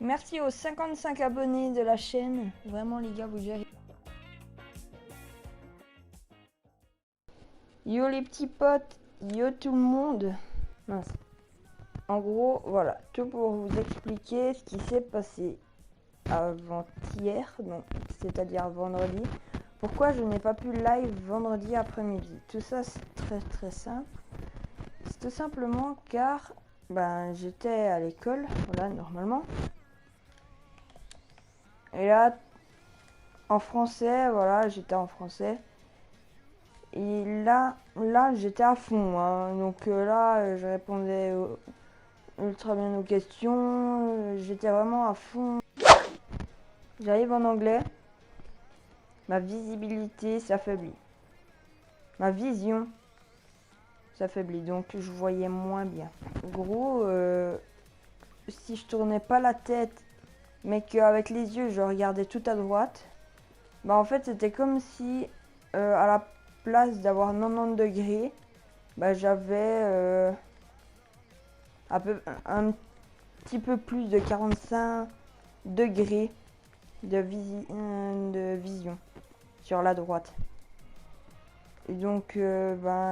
Merci aux 55 abonnés de la chaîne. Vraiment les gars, vous gérez. Yo les petits potes, yo tout le monde. Mince. En gros, voilà, tout pour vous expliquer ce qui s'est passé avant-hier, donc c'est-à-dire vendredi. Pourquoi je n'ai pas pu live vendredi après-midi. Tout ça c'est très simple. C'est tout simplement car j'étais à l'école, voilà, normalement. Et là, en français, voilà, j'étais en français. Et là j'étais à fond, hein. Donc là, je répondais ultra bien aux questions. J'étais vraiment à fond. J'arrive en anglais. Ma visibilité s'affaiblit. Ma vision s'affaiblit. Donc je voyais moins bien. Gros, si je tournais pas la tête, mais qu'avec les yeux, je regardais tout à droite, en fait, c'était comme si à la place d'avoir 90 degrés, j'avais un petit peu plus de 45 degrés de vision sur la droite. Et donc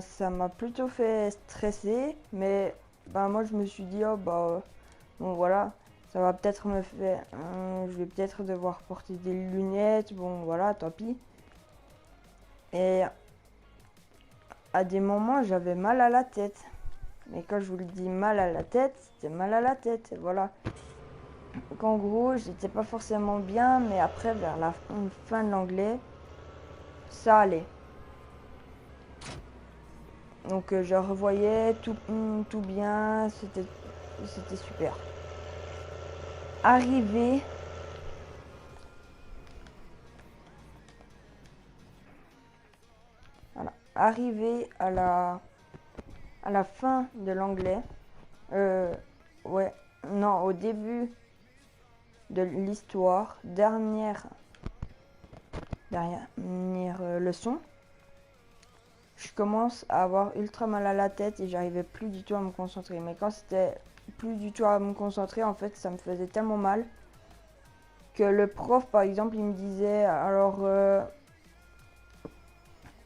ça m'a plutôt fait stresser, mais moi je me suis dit bon voilà, ça va peut-être me faire je vais peut-être devoir porter des lunettes, bon voilà, tant pis. Et à des moments j'avais mal à la tête. Mais quand je vous le dis mal à la tête, c'était mal à la tête, voilà. Donc en gros, j'étais pas forcément bien, mais après, vers la fin de l'anglais, ça allait. Donc je revoyais tout bien, c'était super. Arrivé voilà, arrivé à la fin de l'anglais, ouais, non, au début de l'histoire, dernière leçon, je commence à avoir ultra mal à la tête et j'arrivais plus du tout à me concentrer. Mais quand c'était plus du tout à me concentrer, en fait, ça me faisait tellement mal que le prof, par exemple, il me disait alors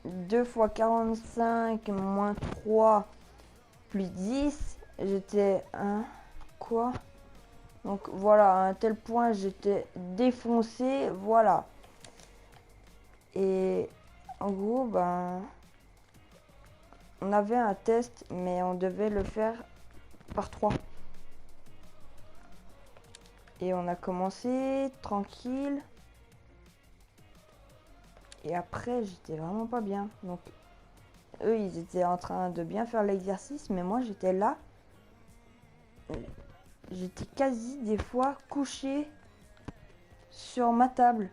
2 fois 45 moins 3 plus 10, j'étais quoi? Donc voilà, à un tel point j'étais défoncé, voilà. Et en gros, on avait un test, mais on devait le faire par 3. Et on a commencé tranquille. Et après, j'étais vraiment pas bien. Donc, eux, ils étaient en train de bien faire l'exercice, mais moi, j'étais là. J'étais quasi des fois couché sur ma table.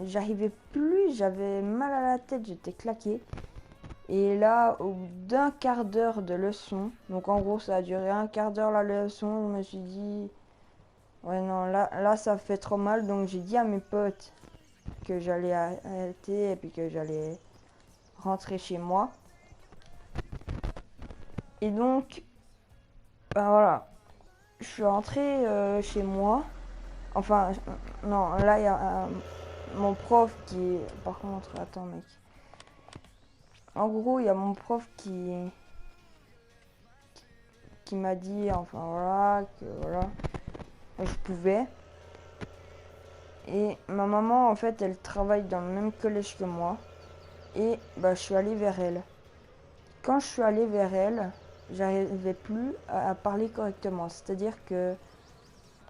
J'arrivais plus, j'avais mal à la tête, j'étais claqué. Et là, au bout d'un quart d'heure de leçon, donc en gros, ça a duré un quart d'heure la leçon, je me suis dit, ouais, non, là, ça fait trop mal. Donc, j'ai dit à mes potes que j'allais arrêter et puis que j'allais rentrer chez moi. Et donc, voilà, je suis rentré chez moi. Enfin, non, là, il y a mon prof qui... Par contre, attends, mec. En gros, il y a mon prof qui m'a dit, enfin, voilà, que voilà, je pouvais. Et ma maman, en fait, elle travaille dans le même collège que moi. Et je suis allé vers elle. Quand je suis allé vers elle, j'arrivais plus à parler correctement. C'est-à-dire que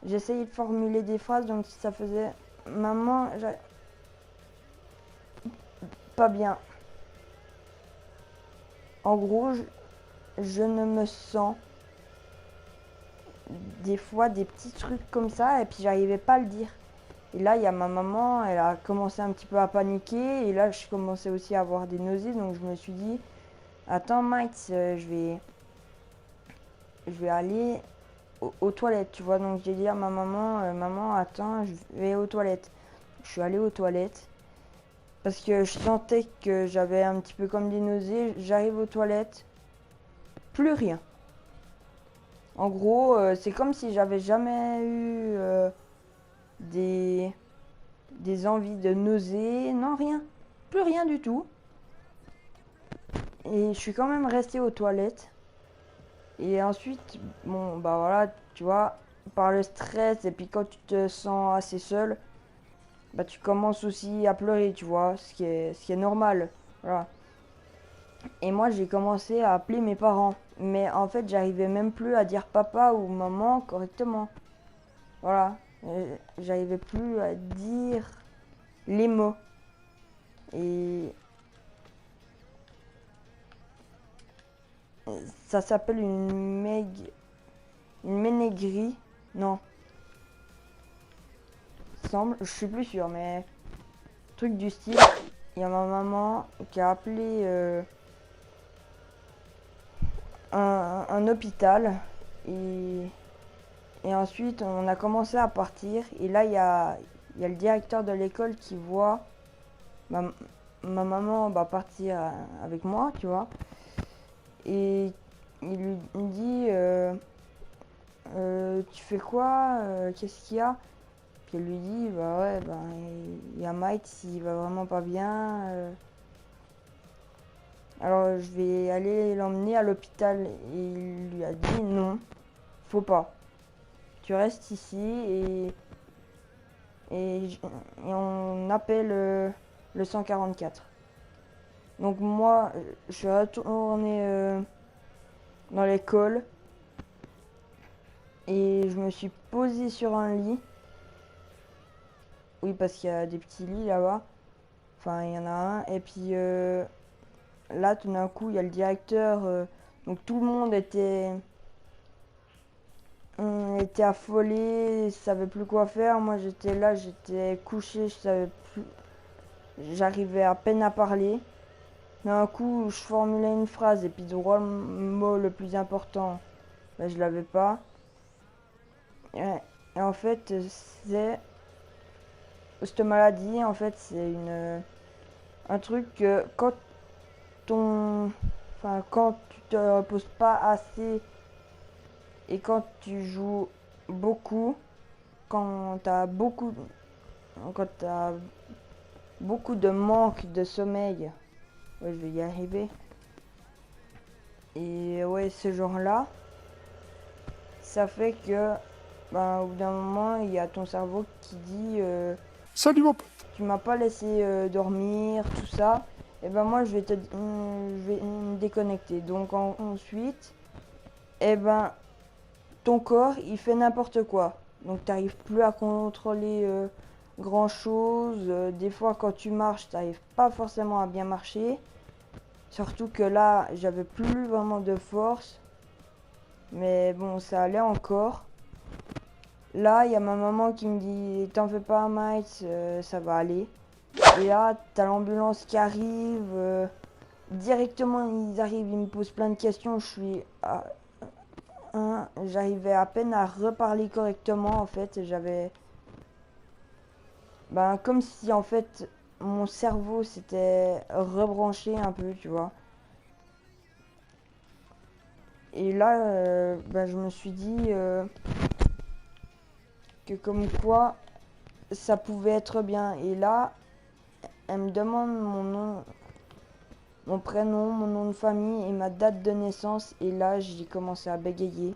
j'essayais de formuler des phrases, donc ça faisait maman, pas bien. En gros, je ne me sens des fois des petits trucs comme ça et puis j'arrivais pas à le dire. Et là, il y a ma maman, elle a commencé un petit peu à paniquer et là, je commençais aussi à avoir des nausées, donc je me suis dit, attends Mike, je vais aller aux toilettes, tu vois. Donc j'ai dit à ma maman, maman, attends, je vais aux toilettes. Je suis allée aux toilettes parce que je sentais que j'avais un petit peu comme des nausées. J'arrive aux toilettes, plus rien. En gros, c'est comme si j'avais jamais eu des, des envies de nausées. Non, rien. Plus rien du tout. Et je suis quand même restée aux toilettes. Et ensuite, bon, bah voilà, tu vois, par le stress et puis quand tu te sens assez seul, bah tu commences aussi à pleurer, tu vois, ce qui est normal. Voilà. Et moi, j'ai commencé à appeler mes parents. Mais en fait, j'arrivais même plus à dire papa ou maman correctement. Voilà. J'arrivais plus à dire les mots. Et ça s'appelle une ménégrie. Non, semble, je suis plus sûr, mais truc du style. Il y a ma maman qui a appelé un hôpital et, et ensuite on a commencé à partir. Et là, il y a le directeur de l'école qui voit ma, ma maman va partir avec moi, tu vois. Et il lui dit tu fais quoi qu'est-ce qu'il y a? Puis elle lui dit bah ouais, ben, il y a Mike, il va vraiment pas bien. Alors je vais aller l'emmener à l'hôpital. Et il lui a dit non, faut pas. Tu restes ici et on appelle le 144. Donc moi, je suis retourné dans l'école et je me suis posé sur un lit. Oui, parce qu'il y a des petits lits là-bas. Enfin, il y en a un. Et puis là, tout d'un coup, il y a le directeur. Donc tout le monde était affolé, savait plus quoi faire. Moi, j'étais là, j'étais couché, je savais plus. J'arrivais à peine à parler. D'un coup, je formulais une phrase et puis le mot le plus important, ben, je l'avais pas. Et, et en fait, c'est cette maladie, en fait, c'est un truc que quand tu te reposes pas assez et quand tu joues beaucoup, quand t'as beaucoup, quand t'as beaucoup de manque de sommeil, ouais, je vais y arriver. Et ouais, ce genre-là, ça fait que, ben, au bout d'un moment, il y a ton cerveau qui dit Salut mon pote. tu m'as pas laissé dormir, tout ça. Et ben moi, je vais me déconnecter. Donc ensuite, et ben ton corps, il fait n'importe quoi. Donc t'arrives plus à contrôler grand chose. Des fois, quand tu marches, t'arrives pas forcément à bien marcher. Surtout que là, j'avais plus vraiment de force. Mais bon, ça allait encore. Là, il y a ma maman qui me dit t'en fais pas, Mike, ça va aller. Et là, t'as l'ambulance qui arrive. Directement, ils arrivent, ils me posent plein de questions. J'arrivais à peine à reparler correctement en fait. Ben, comme si en fait mon cerveau s'était rebranché un peu, tu vois. Et là, ben, je me suis dit que comme quoi ça pouvait être bien. Et là, elle me demande mon nom, mon prénom, mon nom de famille et ma date de naissance. Et là, j'ai commencé à bégayer.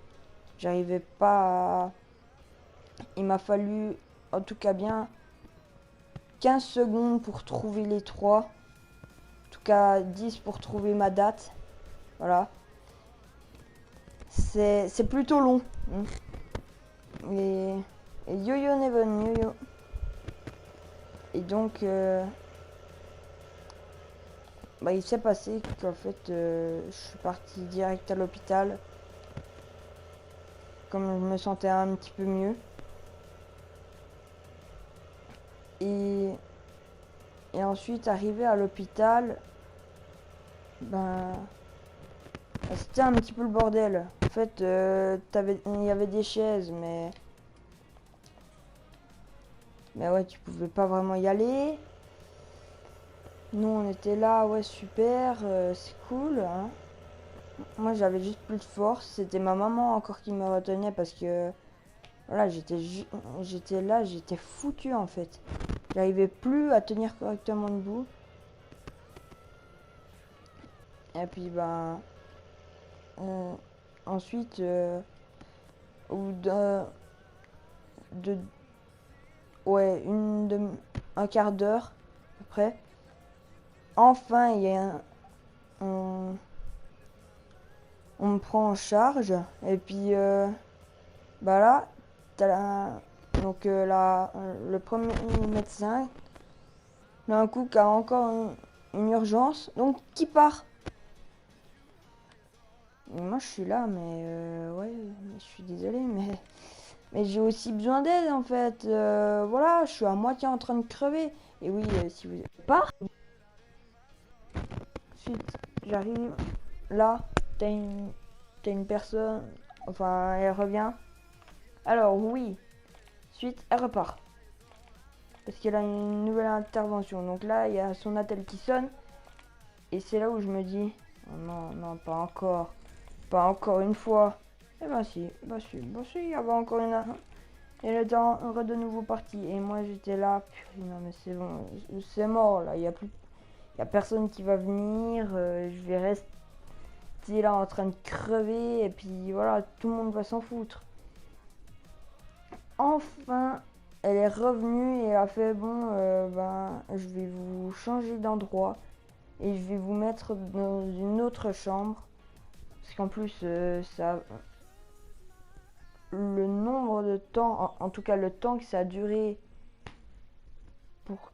J'arrivais pas à... Il m'a fallu, en tout cas bien, 15 secondes pour trouver les trois. En tout cas, 10 pour trouver ma date. Voilà. C'est plutôt long. Et, et yo-yo Neven, yo-yo. Et donc, bah, il s'est passé qu'en fait, je suis parti direct à l'hôpital. Comme je me sentais un petit peu mieux. Et, et ensuite, arrivé à l'hôpital, ben, c'était un petit peu le bordel. En fait, il y avait des chaises, mais ouais, tu pouvais pas vraiment y aller. Nous, on était là, ouais, super, c'est cool, hein. moi j'avais juste plus de force. C'était ma maman encore qui me retenait parce que voilà, j'étais là, j'étais foutu en fait. J'arrivais plus à tenir correctement debout. Et puis on- ensuite, au bout de ouais, un quart d'heure à peu près, enfin il y a on me prend en charge. Et puis là, t'as donc le premier médecin, d'un coup, qui a encore une urgence, donc qui part. Et moi, je suis là, mais ouais, je suis désolée, mais j'ai aussi besoin d'aide en fait. Voilà, je suis à moitié en train de crever. Et oui, si vous part. Ensuite, j'arrive là, t'as une personne, enfin, elle revient. Alors oui, suite, elle repart. Parce qu'elle a une nouvelle intervention. Donc là, il y a son attel qui sonne. Et c'est là où je me dis, oh non, non, pas encore. Pas encore une fois. Et ben si, il y avait encore une. Et le temps de nouveau parti. Et moi j'étais là, purée, non mais c'est bon, c'est mort là, y a personne qui va venir, je vais rester là en train de crever, et puis voilà, tout le monde va s'en foutre. Enfin, elle est revenue et elle a fait bon, je vais vous changer d'endroit et je vais vous mettre dans une autre chambre. Parce qu'en plus, ça, le nombre de temps, en tout cas le temps que ça a duré pour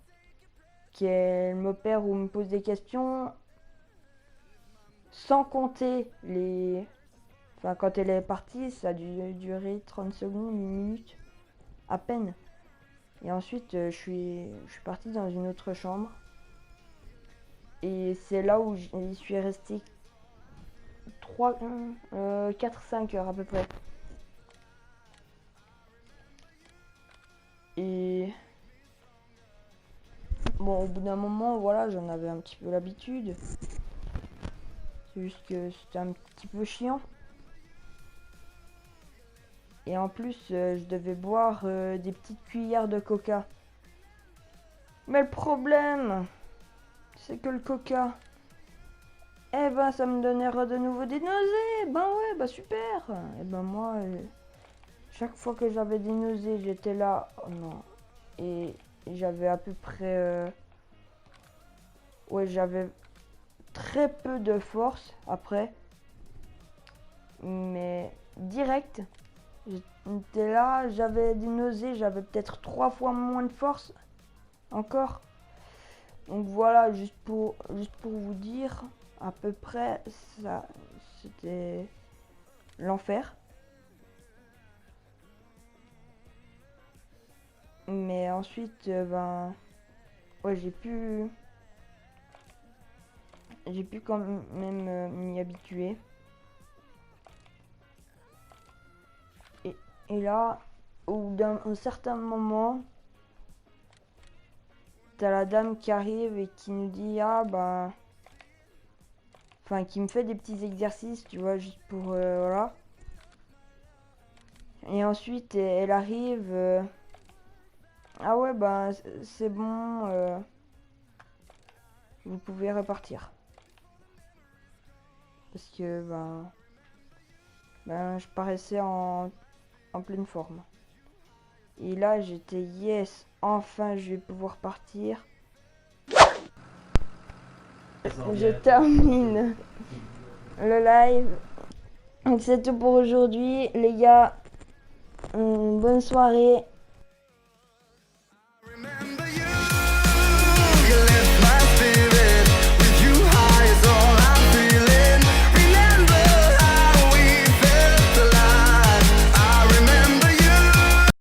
qu'elle m'opère ou me pose des questions, sans compter les. Enfin, quand elle est partie, ça a dû durer 30 secondes, une minute, à peine. Et ensuite, je suis partie dans une autre chambre. Et c'est là où j'y suis restée 4-5 heures à peu près. Et bon, au bout d'un moment, voilà, j'en avais un petit peu l'habitude. C'est juste que c'était un petit peu chiant. Et en plus, je devais boire des petites cuillères de coca. Mais le problème, c'est que le coca, eh ben, ça me donnait de nouveau des nausées. Ben ouais, bah super. Et ben moi, chaque fois que j'avais des nausées, j'étais là, oh non. Et j'avais à peu près, ouais, j'avais très peu de force après. Mais direct, j'étais là, j'avais des nausées, j'avais peut-être 3 fois moins de force encore. Donc voilà, juste pour vous dire, à peu près, ça, c'était l'enfer. Mais ensuite, ouais, j'ai pu quand même m'y habituer. Et là, au bout d'un certain moment, t'as la dame qui arrive et qui nous dit, enfin, qui me fait des petits exercices, tu vois, juste pour, voilà. Et ensuite, elle arrive, ah ouais, c'est bon, vous pouvez repartir. Parce que, je paraissais en pleine forme. Et là, j'étais yes, enfin, je vais pouvoir partir. Je termine le live. Donc c'est tout pour aujourd'hui, les gars. Bonne soirée.